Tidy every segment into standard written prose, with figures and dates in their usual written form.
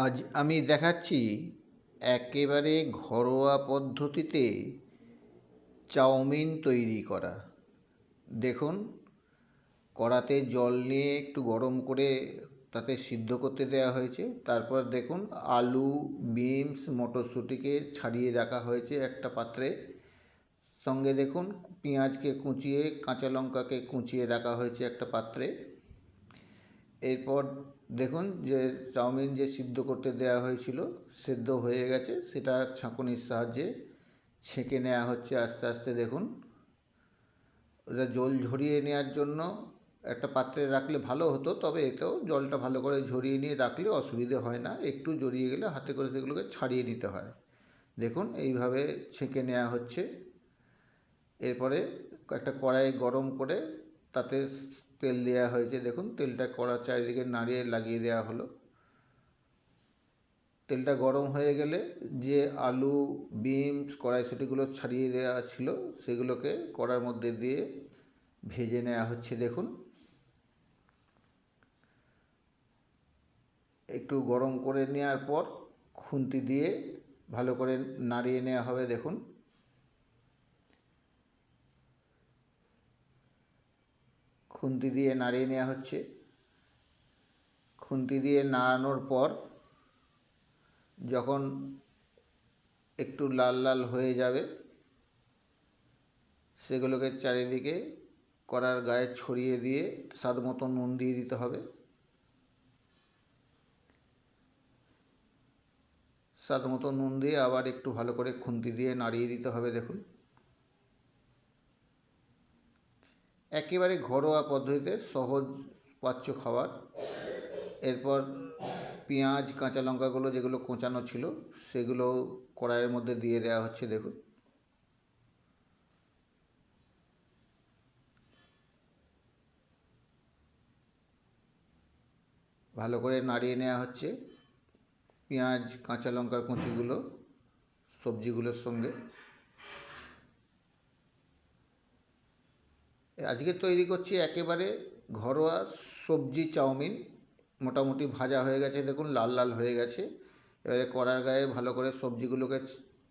আজ আমি দেখাচ্ছি একেবারে ঘরোয়া পদ্ধতিতে চাউমিন তৈরি করা। দেখুন, কড়াতে জল নিয়ে একটু গরম করে তাতে সিদ্ধ করতে দেওয়া হয়েছে। তারপর দেখুন, আলু, বিনস, মটরশুঁটিকে ছাড়িয়ে রাখা হয়েছে একটা পাত্রে। সঙ্গে দেখুন, পেঁয়াজকে কুচিয়ে, কাঁচা লঙ্কাকে কুচিয়ে রাখা হয়েছে একটা পাত্রে। এরপর দেখুন যে চাউমিন যে সিদ্ধ করতে দেওয়া হয়েছিল সেদ্ধ হয়ে গেছে, সেটা ছাঁকুনির সাহায্যে ছেঁকে নেওয়া হচ্ছে আস্তে আস্তে। দেখুন, ওটা জল ঝরিয়ে নেওয়ার জন্য একটা পাত্রে রাখলে ভালো হতো, তবে এতেও জলটা ভালো করে ঝরিয়ে নিয়ে রাখলে অসুবিধে হয় না। একটু জড়িয়ে গেলে হাতে করে সেগুলোকে ছাড়িয়ে নিতে হয়। দেখুন, এইভাবে ছেঁকে নেওয়া হচ্ছে। এরপরে একটা কড়াই গরম করে তাতে তেল দেওয়া হয়েছে। দেখুন, তেলটা কড়ার চারিদিকে নাড়িয়ে লাগিয়ে দেওয়া হলো। তেলটা গরম হয়ে গেলে যে আলু, বিনস, কড়াইশুঁটিগুলো ছাড়িয়ে দেওয়া ছিল সেগুলোকে কড়ার মধ্যে দিয়ে ভেজে নেওয়া হচ্ছে। দেখুন, একটু গরম করে নেওয়ার পর খুন্তি দিয়ে ভালো করে নাড়িয়ে নেওয়া হবে। দেখুন, খুন্তি দিয়ে নাড়িয়ে নেওয়া হচ্ছে। খুন্তি দিয়ে নাড়ানোর পর যখন একটু লাল লাল হয়ে যাবে সেগুলোকে চারিদিকে কড়ার গায়ে ছড়িয়ে দিয়ে স্বাদ মতো নুন দিয়ে দিতে হবে। স্বাদ মতো নুন দিয়ে আবার একটু ভালো করে খুন্তি দিয়ে নাড়িয়ে দিতে হবে। দেখুন, একেবারে ঘরোয়া পদ্ধতিতে সহজ পাচ্য খাবার। এরপর পেঁয়াজ, কাঁচা লঙ্কাগুলো যেগুলো কোঁচানো ছিল সেগুলো কড়াইয়ের মধ্যে দিয়ে দেওয়া হচ্ছে। দেখুন, ভালো করে নাড়িয়ে নেওয়া হচ্ছে পেঁয়াজ, কাঁচা লঙ্কার কুচিগুলো সবজিগুলোর সঙ্গে। আজকে তৈরি করছি একেবারে ঘরোয়া সবজি চাউমিন। মোটামুটি ভাজা হয়ে গেছে, দেখুন লাল লাল হয়ে গেছে। এবারে কড়ার গায়ে ভালো করে সবজিগুলোকে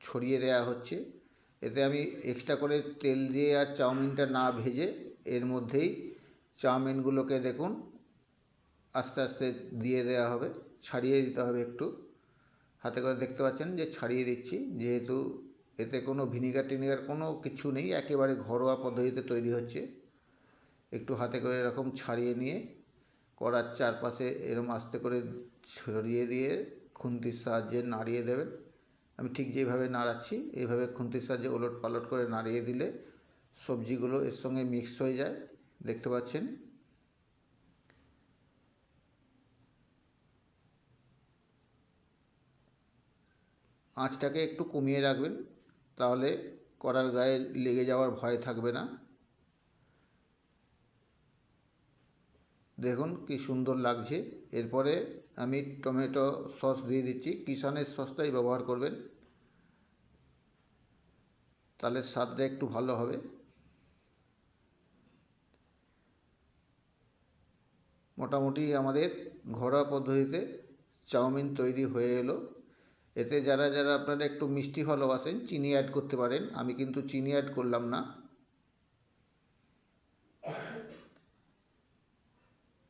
ছড়িয়ে দেওয়া হচ্ছে। এতে আমি এক্সট্রা করে তেল দিয়ে আর চাউমিনটা না ভেজে এর মধ্যেই চাউমিনগুলোকে দেখুন আস্তে আস্তে দিয়ে দেওয়া হবে, ছাড়িয়ে দিতে হবে একটু। হাতে করে দেখতে পাচ্ছেন যে ছাড়িয়ে দিচ্ছি, যেহেতু এতে কোনো ভিনিগার টিনিগার কোনো কিছু নেই, একেবারে ঘরোয়া পদ্ধতিতে তৈরি হচ্ছে। একটু হাতে করে এরকম ছাড়িয়ে নিয়ে কড়ার চারপাশে এরকম আস্তে করে ছড়িয়ে দিয়ে খুন্তির সাহায্যে নাড়িয়ে দেবেন। আমি ঠিক যেভাবে নাড়াচ্ছি এইভাবে খুন্তির সাহায্যে ওলট পালট করে নাড়িয়ে দিলে সবজিগুলো এর সঙ্গে মিক্স হয়ে যায়। দেখতে পাচ্ছেন। আঁচটাকে একটু কমিয়ে রাখবেন, তাহলে কড়ার গায়ে লেগে যাওয়ার ভয় থাকবে না। দেখুন কি সুন্দর লাগছে। এরপরে আমি টমেটো সস দিয়ে দিচ্ছি। কিষানের সসটাই ব্যবহার করবেন, তাহলে স্বাদটা একটু ভালো হবে। মোটামুটি আমাদের ঘরোয়া পদ্ধতিতে চাউমিন তৈরি হয়ে এলো। এতে যারা যারা আপনারা একটু মিষ্টি ভালোবাসেন চিনি অ্যাড করতে পারেন, আমি কিন্তু চিনি অ্যাড করলাম না।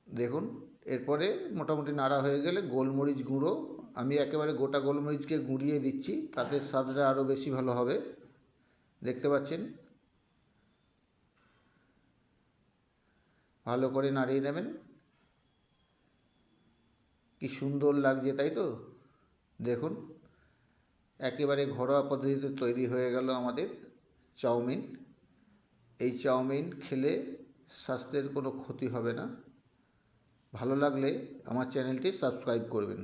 দেখুন, এরপরে মোটামুটি নাড়া হয়ে গেলে গোলমরিচ গুঁড়ো, আমি একেবারে গোটা গোলমরিচকে গুঁড়িয়ে দিচ্ছি, তাতে স্বাদটা আরও বেশি ভালো হবে। দেখতে পাচ্ছেন, ভালো করে নাড়িয়ে নেবেন। কি সুন্দর লাগছে, তাই তো? দেখুন, একেবারে ঘরোয়া পদ্ধতিতে তৈরি হয়ে গেল আমাদের চাউমিন। এই চাউমিন খেলে স্বাস্থ্যের কোনো ক্ষতি হবে না। ভালো লাগলে আমার চ্যানেলটি সাবস্ক্রাইব করবেন।